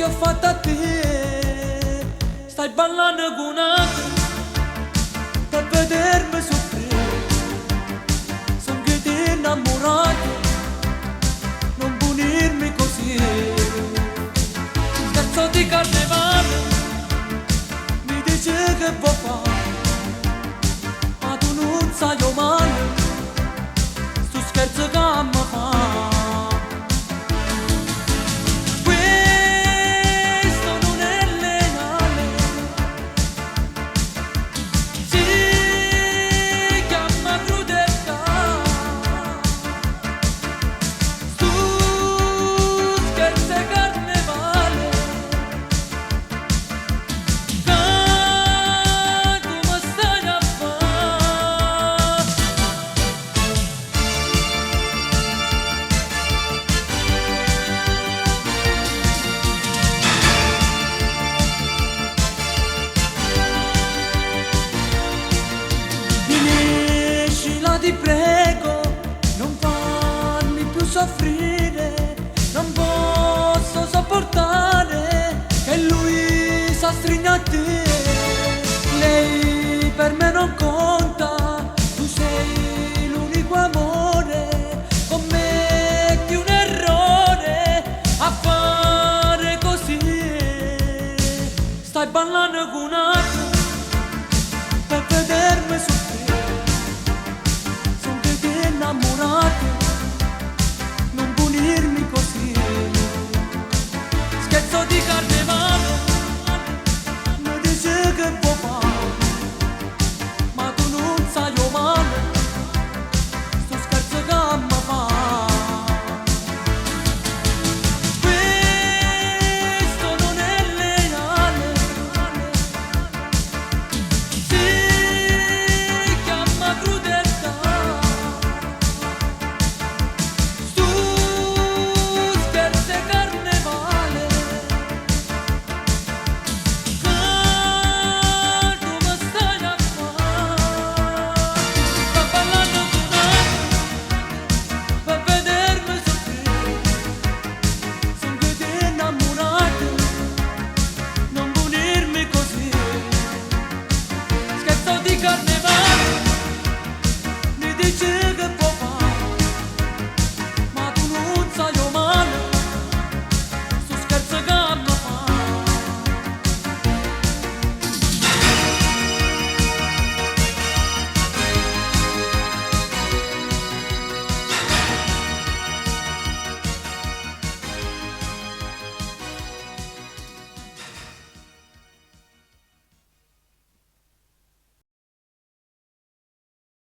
l'ho fatta a te. Stai ballando con altri per vedermi soffrire. Son che ti innamorato, non punirmi così. Scherzo di carnevale, mi dice che vuoi fare, ma tu non sai io male, sto scherzo che mi fa. Ti prego, non farmi più soffrire, non posso sopportare che lui si stringa a te. Lei per me non conta, tu sei l'unico amore, commetti un errore a fare così. Stai ballando